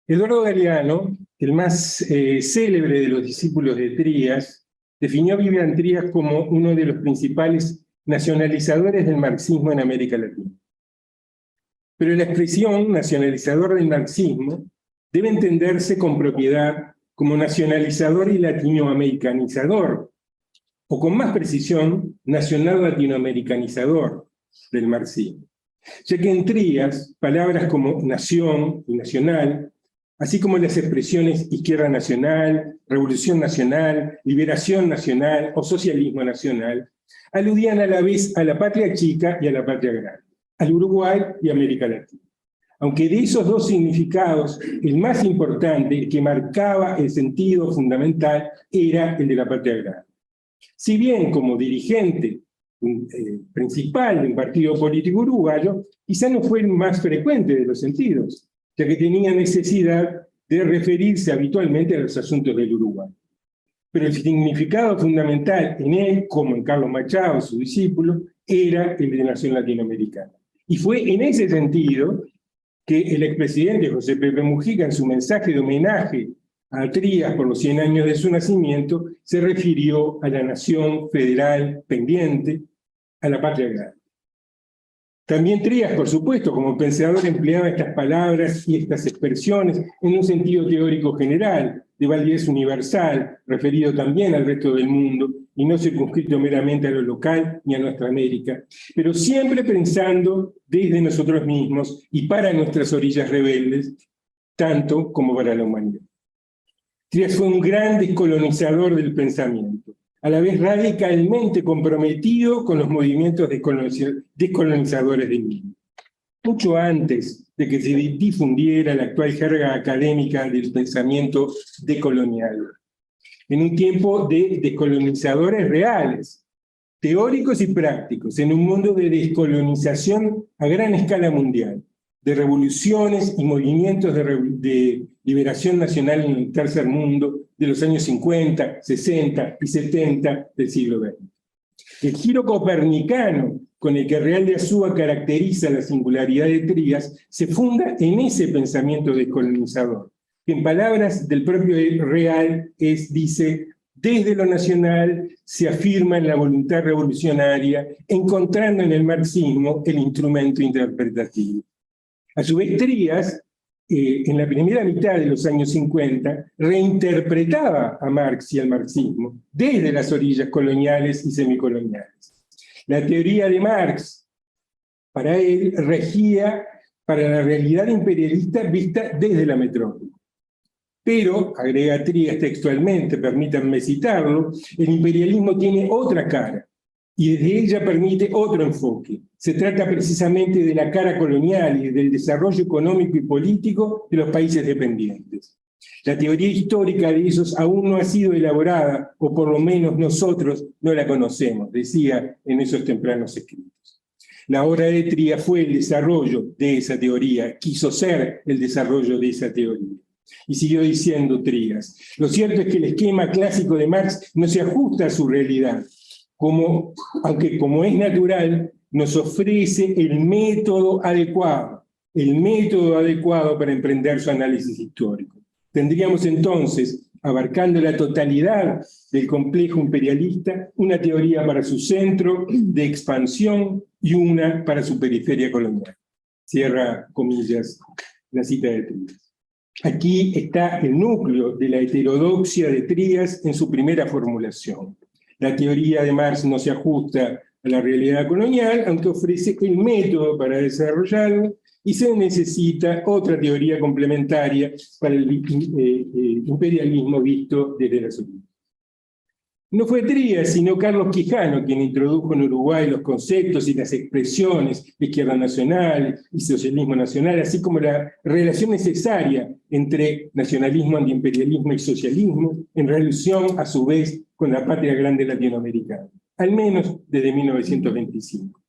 Eduardo Galeano, el más célebre de los discípulos de Trías, definió a Vivian Trías como uno de los principales nacionalizadores del marxismo en América Latina. Pero la expresión nacionalizador del marxismo debe entenderse con propiedad como nacionalizador y latinoamericanizador, o con más precisión, nacional latinoamericanizador del marxismo. Ya que en Trías, palabras como nación y nacional, así como las expresiones izquierda nacional, revolución nacional, liberación nacional o socialismo nacional, aludían a la vez a la patria chica y a la patria grande, al Uruguay y América Latina. Aunque de esos dos significados, el más importante, el que marcaba el sentido fundamental, era el de la patria grande. Si bien como dirigente principal de un partido político uruguayo, quizá no fue el más frecuente de los sentidos, ya que tenía necesidad de referirse habitualmente a los asuntos del Uruguay. Pero el significado fundamental en él, como en Carlos Machado, su discípulo, era el de nación latinoamericana. Y fue en ese sentido que el expresidente José Pepe Mujica, en su mensaje de homenaje a Trías por los 100 años de su nacimiento, se refirió a la nación federal pendiente, a la patria grande. También Trías, por supuesto, como pensador, empleaba estas palabras y estas expresiones en un sentido teórico general, de validez universal, referido también al resto del mundo, y no circunscrito meramente a lo local ni a nuestra América, pero siempre pensando desde nosotros mismos y para nuestras orillas rebeldes, tanto como para la humanidad. Trías fue un gran descolonizador del pensamiento, a la vez radicalmente comprometido con los movimientos descolonizadores del mismo. Mucho antes de que se difundiera la actual jerga académica del pensamiento decolonial, en un tiempo de descolonizadores reales, teóricos y prácticos, en un mundo de descolonización a gran escala mundial, de revoluciones y movimientos de liberación nacional en el tercer mundo de los años 50, 60 y 70 del siglo XX. El giro copernicano con el que Real de Azúa caracteriza la singularidad de Trías se funda en ese pensamiento descolonizador, que en palabras del propio Real dice: desde lo nacional se afirma en la voluntad revolucionaria, encontrando en el marxismo el instrumento interpretativo. A su vez, Trías, en la primera mitad de los años 50, reinterpretaba a Marx y al marxismo desde las orillas coloniales y semicoloniales. La teoría de Marx, para él, regía para la realidad imperialista vista desde la metrópoli. Pero, agrega Trías textualmente, permítanme citarlo, el imperialismo tiene otra cara, y desde ella permite otro enfoque. Se trata precisamente de la cara colonial y del desarrollo económico y político de los países dependientes. La teoría histórica de esos aún no ha sido elaborada, o por lo menos nosotros no la conocemos, decía en esos tempranos escritos. La obra de Trías fue el desarrollo de esa teoría, quiso ser el desarrollo de esa teoría. Y siguió diciendo Trías: lo cierto es que el esquema clásico de Marx no se ajusta a su realidad, aunque como es natural, nos ofrece el método adecuado para emprender su análisis histórico. Tendríamos entonces, abarcando la totalidad del complejo imperialista, una teoría para su centro de expansión y una para su periferia colonial. Cierra comillas la cita de Trías. Aquí está el núcleo de la heterodoxia de Trías en su primera formulación. La teoría de Marx no se ajusta a la realidad colonial, aunque ofrece el método para desarrollarlo, y se necesita otra teoría complementaria para el imperialismo visto desde las orillas. No fue Trías, sino Carlos Quijano quien introdujo en Uruguay los conceptos y las expresiones de izquierda nacional y socialismo nacional, así como la relación necesaria entre nacionalismo, antiimperialismo y socialismo, en relación, a su vez, con la patria grande latinoamericana, al menos desde 1925.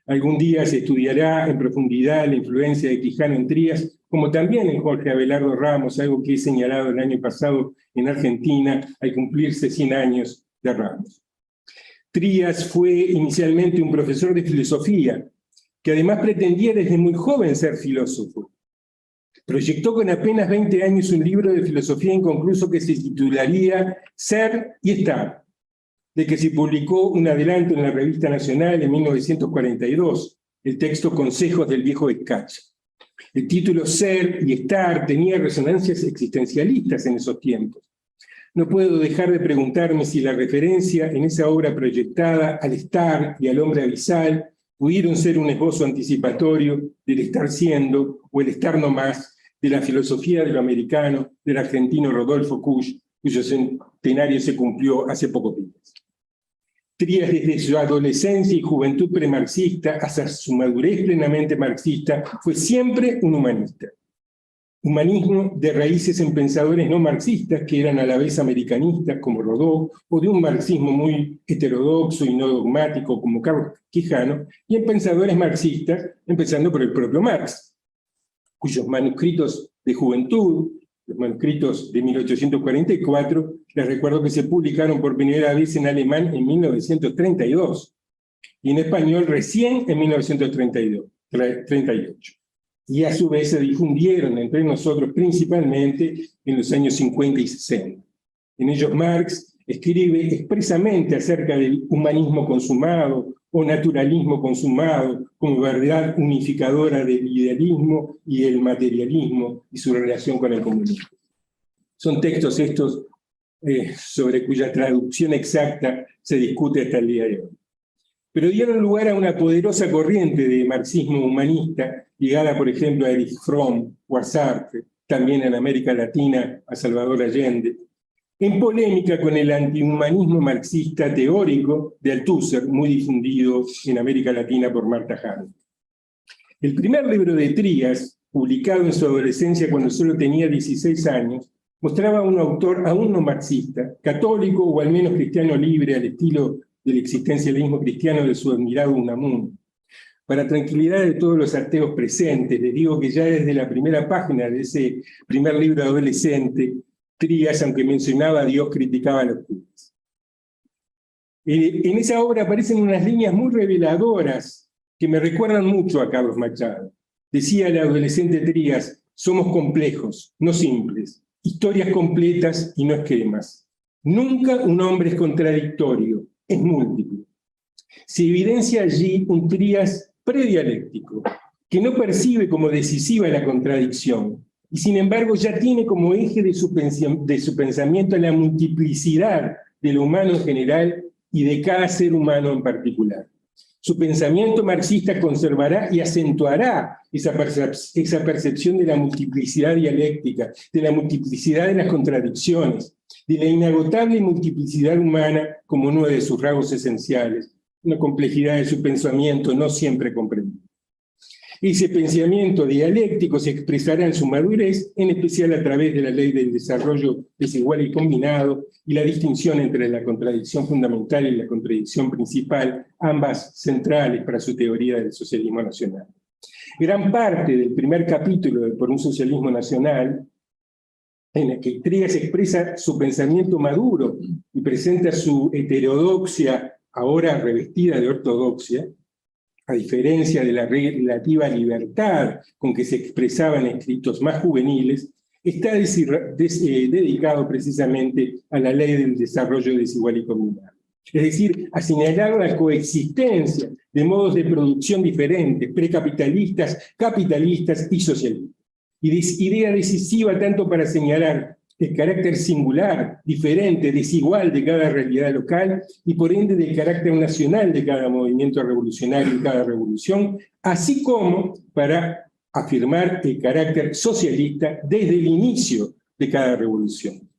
Algún día se estudiará en profundidad la influencia de Quijano en Trías, como también en Jorge Abelardo Ramos, algo que he señalado el año pasado en Argentina, al cumplirse 100 años de Ramos. Trías fue inicialmente un profesor de filosofía, que además pretendía desde muy joven ser filósofo. Proyectó con apenas 20 años un libro de filosofía inconcluso que se titularía Ser y Estar, de que se publicó un adelanto en la Revista Nacional en 1942, el texto Consejos del viejo Escacha. El título Ser y Estar tenía resonancias existencialistas en esos tiempos. No puedo dejar de preguntarme si la referencia en esa obra proyectada al estar y al hombre abisal pudieron ser un esbozo anticipatorio del estar siendo o el estar no más de la filosofía de lo americano del argentino Rodolfo Kusch, cuyo centenario se cumplió hace pocos días. Trías desde su adolescencia y juventud premarxista hasta su madurez plenamente marxista fue siempre un humanista. Humanismo de raíces en pensadores no marxistas que eran a la vez americanistas como Rodó, o de un marxismo muy heterodoxo y no dogmático como Carlos Quijano, y en pensadores marxistas, empezando por el propio Marx, cuyos manuscritos de juventud, los manuscritos de 1844, les recuerdo que se publicaron por primera vez en alemán en 1932, y en español recién en 1938. Y a su vez se difundieron entre nosotros principalmente en los años 50 y 60. En ellos Marx escribe expresamente acerca del humanismo consumado o naturalismo consumado como verdad unificadora del idealismo y el materialismo y su relación con el comunismo. Son textos estos sobre cuya traducción exacta se discute hasta el día de hoy. Pero dieron lugar a una poderosa corriente de marxismo humanista, ligada, por ejemplo, a Erich Fromm o a Sartre, también en América Latina a Salvador Allende, en polémica con el antihumanismo marxista teórico de Althusser, muy difundido en América Latina por Martha Hahn. El primer libro de Trías, publicado en su adolescencia cuando solo tenía 16 años, mostraba a un autor aún no marxista, católico o al menos cristiano libre al estilo del existencialismo cristiano de su admirado Unamuno. Para tranquilidad de todos los ateos presentes, les digo que ya desde la primera página de ese primer libro adolescente, Trías, aunque mencionaba a Dios, criticaba a los curas. En esa obra aparecen unas líneas muy reveladoras que me recuerdan mucho a Carlos Machado. Decía el adolescente Trías, somos complejos, no simples, historias completas y no esquemas. Nunca un hombre es contradictorio, es múltiple. Se evidencia allí un Trías predialéctico, que no percibe como decisiva la contradicción, y sin embargo ya tiene como eje de su pensamiento la multiplicidad de lo humano en general y de cada ser humano en particular. Su pensamiento marxista conservará y acentuará esa percepción de la multiplicidad dialéctica, de la multiplicidad de las contradicciones, de la inagotable multiplicidad humana como uno de sus rasgos esenciales, una complejidad de su pensamiento no siempre comprendida. Ese pensamiento dialéctico se expresará en su madurez, en especial a través de la ley del desarrollo desigual y combinado, y la distinción entre la contradicción fundamental y la contradicción principal, ambas centrales para su teoría del socialismo nacional. Gran parte del primer capítulo de Por un socialismo nacional, en el que Trías expresa su pensamiento maduro y presenta su heterodoxia, ahora revestida de ortodoxia, a diferencia de la relativa libertad con que se expresaban escritos más juveniles, está dedicado precisamente a la ley del desarrollo desigual y combinado. Es decir, a señalar la coexistencia de modos de producción diferentes, precapitalistas, capitalistas y socialistas. Idea decisiva tanto para señalar el carácter singular, diferente, desigual de cada realidad local y por ende del carácter nacional de cada movimiento revolucionario y cada revolución, así como para afirmar el carácter socialista desde el inicio de cada revolución.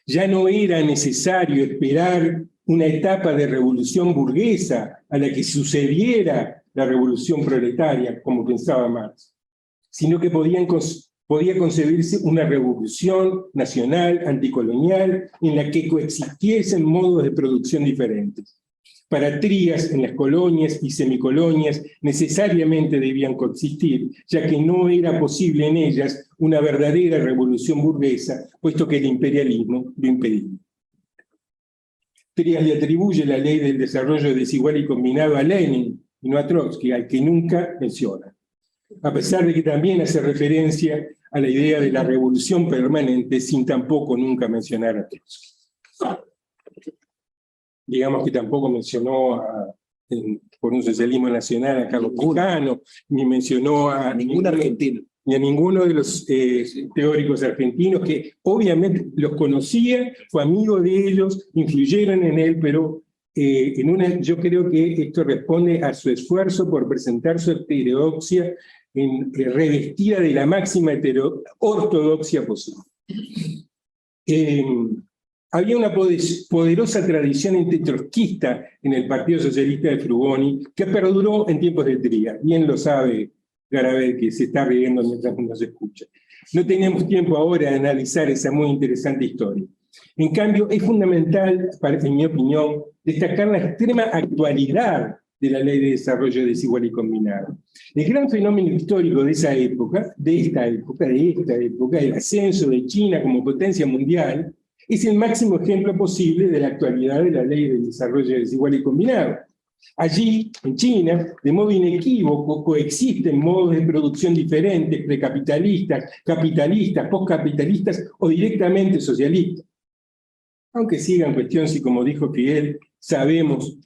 Ya no era necesario esperar una etapa de revolución burguesa a la que sucediera la revolución proletaria, como pensaba Marx, sino que podía concebirse una revolución nacional, anticolonial, en la que coexistiesen modos de producción diferentes. Para Trías, en las colonias y semicolonias necesariamente debían coexistir, ya que no era posible en ellas una verdadera revolución burguesa, puesto que el imperialismo lo impedía. Trías le atribuye la ley del desarrollo desigual y combinado a Lenin y no a Trotsky, al que nunca menciona. a pesar de que también hace referencia a la idea de la revolución permanente, sin tampoco nunca mencionar a Trotsky. Digamos que tampoco mencionó por un socialismo nacional a Carlos Quijano, ni mencionó a ningún argentino, ni a ninguno de los teóricos argentinos, que obviamente los conocía, fue amigo de ellos, influyeron en él, pero yo creo que esto responde a su esfuerzo por presentar su heterodoxia revestida de la máxima ortodoxia posible. Había una poderosa tradición antitrotskista en el Partido Socialista de Frugoni que perduró en tiempos de Trías. Bien lo sabe Garabet, que se está riendo mientras nos escucha. No tenemos tiempo ahora de analizar esa muy interesante historia. En cambio, es fundamental, en mi opinión, destacar la extrema actualidad de la Ley de Desarrollo Desigual y Combinado. El gran fenómeno histórico de esta época, el ascenso de China como potencia mundial, es el máximo ejemplo posible de la actualidad de la Ley de Desarrollo Desigual y Combinado. Allí, en China, de modo inequívoco, coexisten modos de producción diferentes, precapitalistas, capitalistas, postcapitalistas o directamente socialistas. Aunque siga en cuestión si, como dijo Fidel, sabemos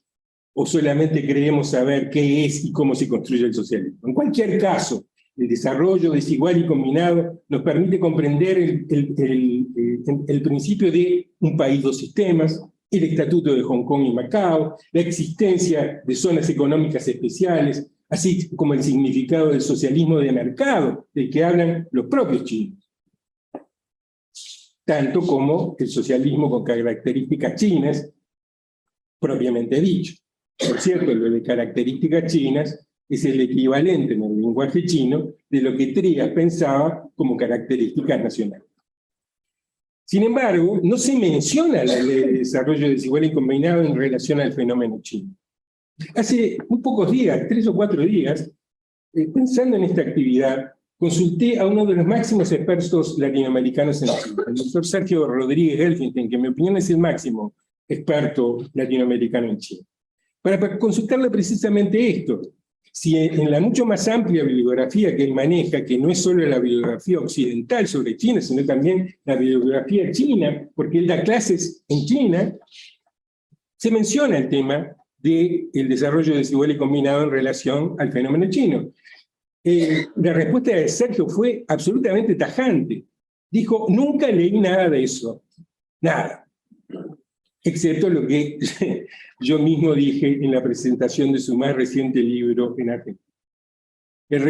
o solamente creemos saber qué es y cómo se construye el socialismo. En cualquier caso, el desarrollo desigual y combinado nos permite comprender el principio de un país, dos sistemas, el estatuto de Hong Kong y Macao, la existencia de zonas económicas especiales, así como el significado del socialismo de mercado, del que hablan los propios chinos, tanto como el socialismo con características chinas, propiamente dicho. Por cierto, lo de características chinas es el equivalente en el lenguaje chino de lo que Trías pensaba como características nacionales. Sin embargo, no se menciona la Ley de Desarrollo Desigual y Combinado en relación al fenómeno chino. Hace muy pocos días, 3 o 4 días, pensando en esta actividad, consulté a uno de los máximos expertos latinoamericanos en China, el doctor Sergio Rodríguez Elfenstein, que en mi opinión es el máximo experto latinoamericano en China, para consultarle precisamente esto. Si en la mucho más amplia bibliografía que él maneja, que no es solo la bibliografía occidental sobre China, sino también la bibliografía china, porque él da clases en China, se menciona el tema del desarrollo desigual y combinado en relación al fenómeno chino. La respuesta de Sergio fue absolutamente tajante. Dijo, nunca leí nada de eso, nada, excepto lo que yo mismo dije en la presentación de su más reciente libro en Argentina. El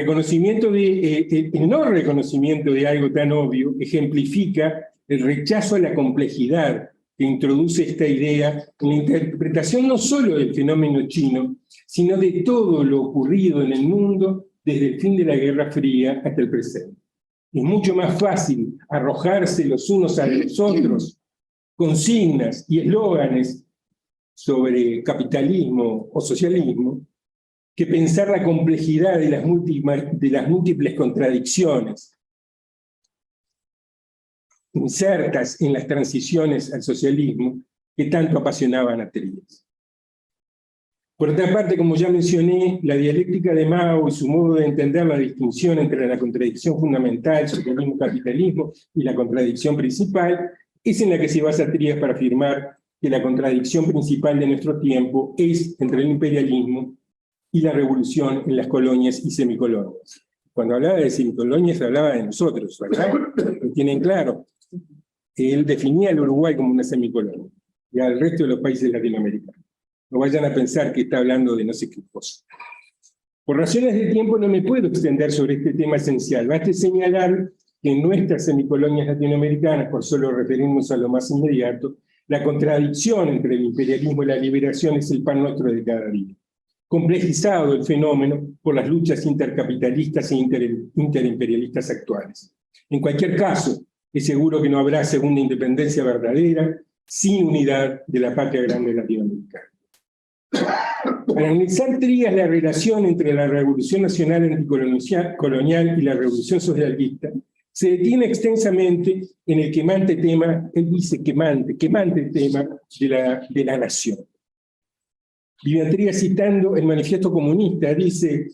no reconocimiento de algo tan obvio ejemplifica el rechazo a la complejidad que introduce esta idea en la interpretación no solo del fenómeno chino, sino de todo lo ocurrido en el mundo desde el fin de la Guerra Fría hasta el presente. Es mucho más fácil arrojarse los unos a los otros consignas y eslóganes sobre capitalismo o socialismo que pensar la complejidad de las múltiples contradicciones insertas en las transiciones al socialismo que tanto apasionaban a Trías. Por otra parte, como ya mencioné, la dialéctica de Mao y su modo de entender la distinción entre la contradicción fundamental, socialismo-capitalismo, y la contradicción principal, es en la que se basa Trías para afirmar que la contradicción principal de nuestro tiempo es entre el imperialismo y la revolución en las colonias y semicolonias. Cuando hablaba de semicolonias, hablaba de nosotros, ¿verdad? Lo tienen claro. Él definía al Uruguay como una semicolonia, y al resto de los países latinoamericanos. No vayan a pensar que está hablando de no sé qué cosa. Por razones de tiempo no me puedo extender sobre este tema esencial. Basta señalar que en nuestras semicolonias latinoamericanas, por solo referirnos a lo más inmediato, la contradicción entre el imperialismo y la liberación es el pan nuestro de cada día. Complejizado el fenómeno por las luchas intercapitalistas e interimperialistas actuales. En cualquier caso, es seguro que no habrá segunda independencia verdadera sin unidad de la patria grande latinoamericana. Para analizar Trías la relación entre la Revolución Nacional Anticolonial y la Revolución Socialista, se detiene extensamente en el quemante tema, él dice quemante tema de la nación. Vivian Trías, citando el Manifiesto Comunista, dice: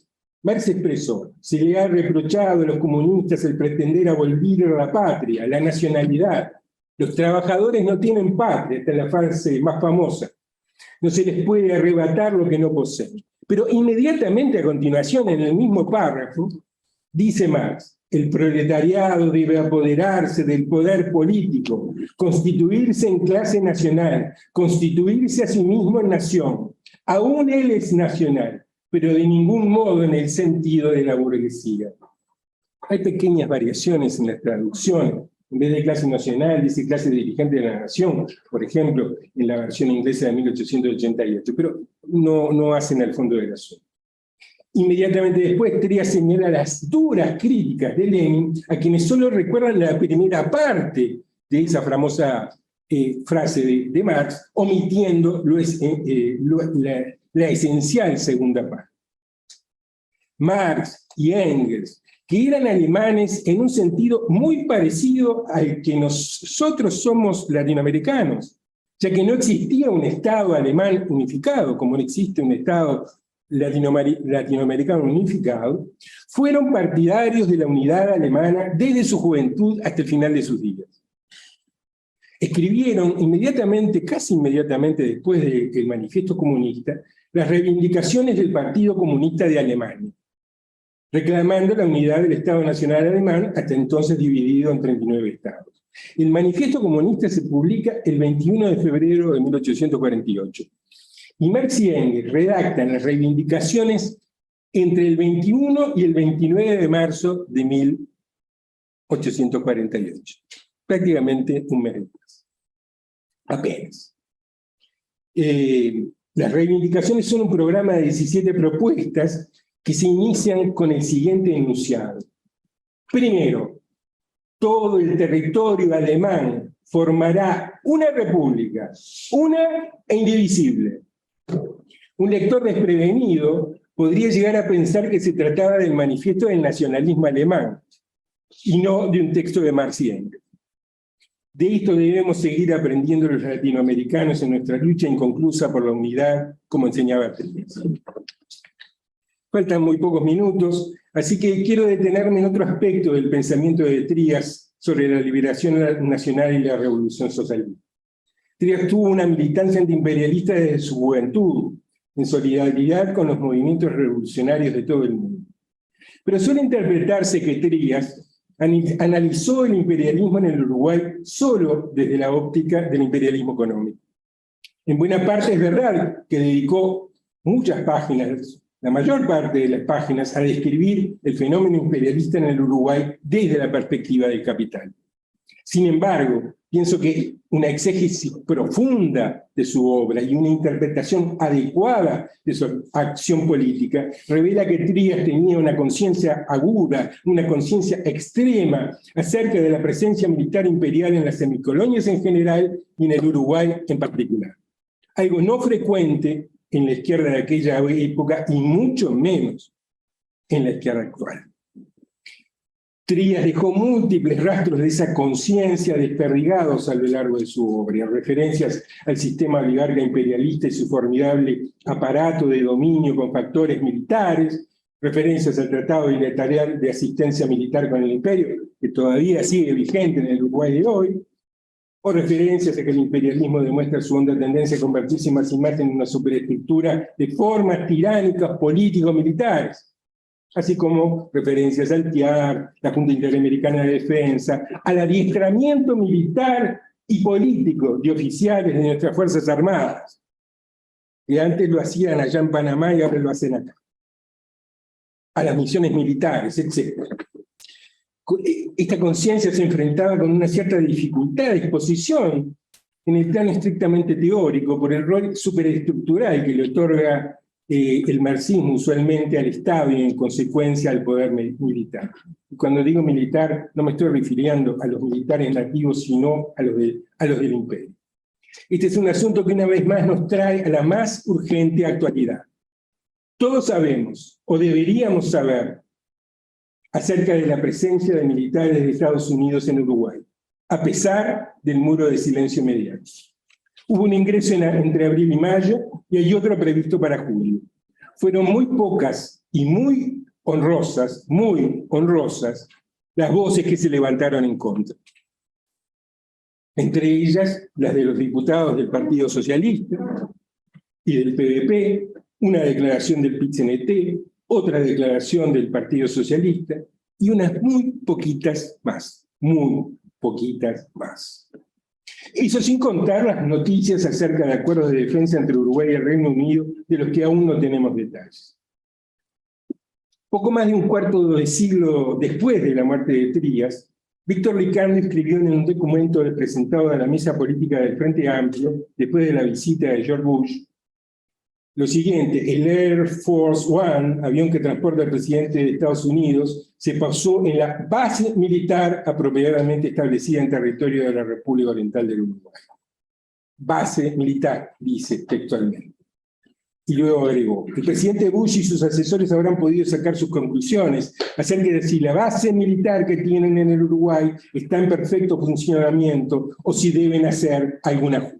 Marx expresó: se le ha reprochado a los comunistas el pretender abolir la patria, la nacionalidad. Los trabajadores no tienen patria, esta es la frase más famosa. No se les puede arrebatar lo que no poseen. Pero inmediatamente a continuación, en el mismo párrafo, dice Marx: el proletariado debe apoderarse del poder político, constituirse en clase nacional, constituirse a sí mismo en nación. Aún él es nacional, pero de ningún modo en el sentido de la burguesía. Hay pequeñas variaciones en la traducción. En vez de clase nacional, dice clase dirigente de la nación, por ejemplo, en la versión inglesa de 1888, pero no hacen al fondo del asunto. Inmediatamente después, Trías señala las duras críticas de Lenin, a quienes solo recuerdan la primera parte de esa famosa frase de Marx, omitiendo la esencial segunda parte. Marx y Engels, que eran alemanes en un sentido muy parecido al que nosotros somos latinoamericanos, ya que no existía un Estado alemán unificado, como no existe un Estado latinoamericano unificado, fueron partidarios de la unidad alemana desde su juventud hasta el final de sus días. Escribieron inmediatamente, casi inmediatamente después del Manifiesto Comunista, las reivindicaciones del Partido Comunista de Alemania, reclamando la unidad del Estado Nacional Alemán, hasta entonces dividido en 39 estados. El Manifiesto Comunista se publica el 21 de febrero de 1848. Y Marx y Engels redactan las reivindicaciones entre el 21 y el 29 de marzo de 1848. Prácticamente un mes después. Apenas. Las reivindicaciones son un programa de 17 propuestas que se inician con el siguiente enunciado. Primero, todo el territorio alemán formará una república, una e indivisible. Un lector desprevenido podría llegar a pensar que se trataba del manifiesto del nacionalismo alemán, y no de un texto de Marx y Engels. De esto debemos seguir aprendiendo los latinoamericanos en nuestra lucha inconclusa por la unidad, como enseñaba Trías. Faltan muy pocos minutos, así que quiero detenerme en otro aspecto del pensamiento de Trías sobre la liberación nacional y la revolución socialista. Trías tuvo una militancia antiimperialista desde su juventud, en solidaridad con los movimientos revolucionarios de todo el mundo. Pero suele interpretarse que Trías analizó el imperialismo en el Uruguay solo desde la óptica del imperialismo económico. En buena parte es verdad que dedicó muchas páginas, la mayor parte de las páginas, a describir el fenómeno imperialista en el Uruguay desde la perspectiva del capital. Sin embargo, pienso que una exégesis profunda de su obra y una interpretación adecuada de su acción política revela que Trías tenía una conciencia aguda, una conciencia extrema acerca de la presencia militar imperial en las semicolonias en general y en el Uruguay en particular. Algo no frecuente en la izquierda de aquella época y mucho menos en la izquierda actual. Trías dejó múltiples rastros de esa conciencia desperdigados a lo largo de su obra, referencias al sistema oligarca imperialista y su formidable aparato de dominio con factores militares, referencias al Tratado Bilateral de Asistencia Militar con el Imperio, que todavía sigue vigente en el Uruguay de hoy, o referencias a que el imperialismo demuestra su honda tendencia a convertirse más y más en una superestructura de formas tiránicas político-militares, así como referencias al TIAR, la Junta Interamericana de Defensa, al adiestramiento militar y político de oficiales de nuestras Fuerzas Armadas, que antes lo hacían allá en Panamá y ahora lo hacen acá, a las misiones militares, etc. Esta conciencia se enfrentaba con una cierta dificultad de exposición en el plano estrictamente teórico por el rol superestructural que le otorga el marxismo usualmente al Estado y en consecuencia al poder militar. Y cuando digo militar no me estoy refiriendo a los militares nativos, sino a los del imperio. Este es un asunto que una vez más nos trae a la más urgente actualidad. Todos sabemos, o deberíamos saber, acerca de la presencia de militares de Estados Unidos en Uruguay, a pesar del muro de silencio mediático. Hubo un ingreso entre abril y mayo y hay otro previsto para julio. Fueron muy pocas y muy honrosas, muy honrosas, las voces que se levantaron en contra. Entre ellas, las de los diputados del Partido Socialista y del PDP, una declaración del PIT-CNT, otra declaración del Partido Socialista y unas muy poquitas más, muy poquitas más. Eso sin contar las noticias acerca de acuerdos de defensa entre Uruguay y el Reino Unido, de los que aún no tenemos detalles. Poco más de un cuarto de siglo después de la muerte de Trías, Víctor Licandro escribió en un documento presentado a la mesa política del Frente Amplio, después de la visita de George Bush, lo siguiente: el Air Force One, avión que transporta al presidente de Estados Unidos, se posó en la base militar apropiadamente establecida en territorio de la República Oriental del Uruguay. Base militar, dice textualmente. Y luego agregó: el presidente Bush y sus asesores habrán podido sacar sus conclusiones acerca de si la base militar que tienen en el Uruguay está en perfecto funcionamiento o si deben hacer algún ajuste.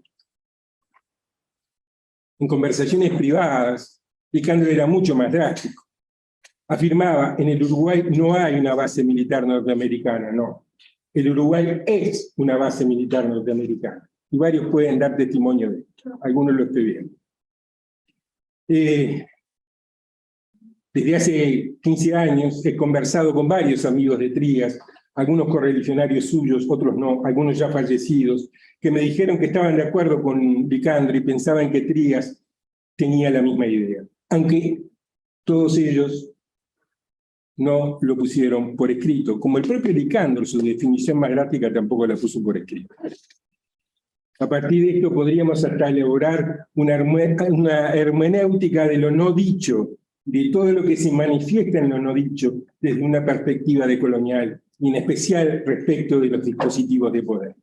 En conversaciones privadas, Licandro era mucho más drástico. Afirmaba: en el Uruguay no hay una base militar norteamericana, no. El Uruguay es una base militar norteamericana. Y varios pueden dar testimonio de esto. Algunos lo estoy viendo. Desde hace 15 años he conversado con varios amigos de Trías, algunos correligionarios suyos, otros no, algunos ya fallecidos, que me dijeron que estaban de acuerdo con Licandro y pensaban que Trías tenía la misma idea, aunque todos ellos no lo pusieron por escrito, como el propio Licandro, su definición más gráfica tampoco la puso por escrito. A partir de esto podríamos hasta elaborar una hermenéutica de lo no dicho, de todo lo que se manifiesta en lo no dicho desde una perspectiva decolonial, y en especial respecto de los dispositivos de poder.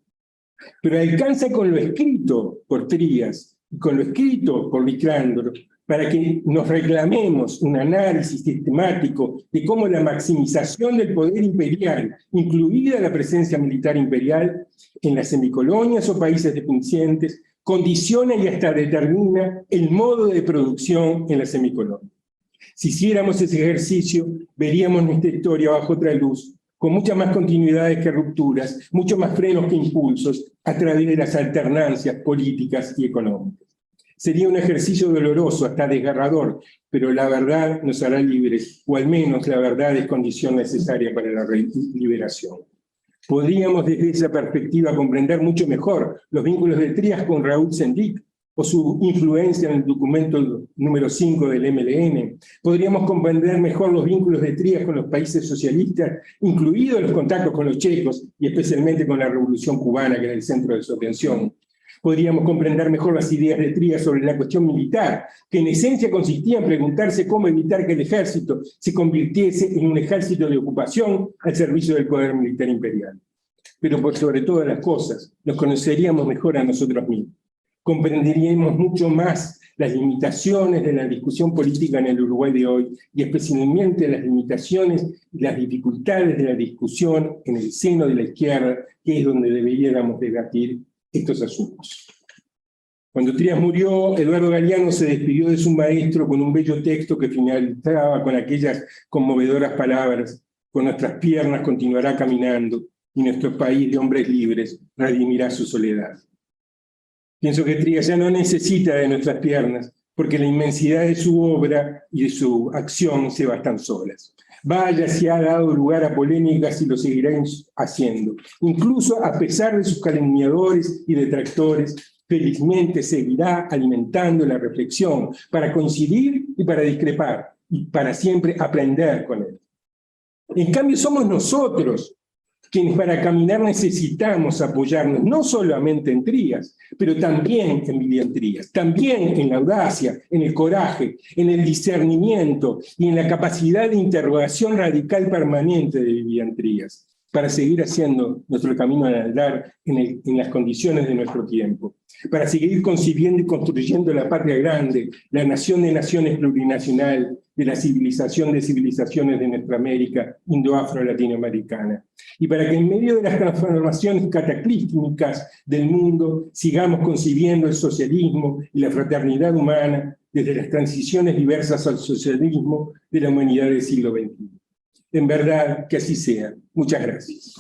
Pero alcanza con lo escrito por Trías y con lo escrito por Licandro para que nos reclamemos un análisis sistemático de cómo la maximización del poder imperial, incluida la presencia militar imperial en las semicolonias o países dependientes, condiciona y hasta determina el modo de producción en las semicolonias. Si hiciéramos ese ejercicio, veríamos nuestra historia bajo otra luz, con muchas más continuidades que rupturas, mucho más frenos que impulsos, a través de las alternancias políticas y económicas. Sería un ejercicio doloroso, hasta desgarrador, pero la verdad nos hará libres, o al menos la verdad es condición necesaria para la liberación. Podríamos desde esa perspectiva comprender mucho mejor los vínculos de Trías con Raúl Sendic, o su influencia en el documento número 5 del MLN. Podríamos comprender mejor los vínculos de Trías con los países socialistas, incluidos los contactos con los checos, y especialmente con la Revolución Cubana, que era el centro de su atención. Podríamos comprender mejor las ideas de Trías sobre la cuestión militar, que en esencia consistía en preguntarse cómo evitar que el ejército se convirtiese en un ejército de ocupación al servicio del poder militar imperial. Pero por sobre todas las cosas, nos conoceríamos mejor a nosotros mismos. Comprenderíamos mucho más las limitaciones de la discusión política en el Uruguay de hoy, y especialmente las limitaciones y las dificultades de la discusión en el seno de la izquierda, que es donde deberíamos debatir estos asuntos. Cuando Trías murió, Eduardo Galeano se despidió de su maestro con un bello texto que finalizaba con aquellas conmovedoras palabras: con nuestras piernas continuará caminando, y nuestro país de hombres libres redimirá su soledad. Pienso que Trías ya no necesita de nuestras piernas, porque la inmensidad de su obra y de su acción se bastan solas. Vaya si ha dado lugar a polémicas y lo seguirá haciendo. Incluso a pesar de sus calumniadores y detractores, felizmente seguirá alimentando la reflexión para coincidir y para discrepar, y para siempre aprender con él. En cambio, somos nosotros quienes para caminar necesitamos apoyarnos no solamente en Trías, pero también en Vivian Trías, también en la audacia, en el coraje, en el discernimiento y en la capacidad de interrogación radical permanente de Vivian Trías. para seguir haciendo nuestro camino al andar en las condiciones de nuestro tiempo, para seguir concibiendo y construyendo la patria grande, la nación de naciones plurinacional, de la civilización de civilizaciones de nuestra América indo-afro-latinoamericana, y para que en medio de las transformaciones cataclísmicas del mundo sigamos concibiendo el socialismo y la fraternidad humana desde las transiciones diversas al socialismo de la humanidad del siglo XXI. En verdad, que así sea. Muchas gracias.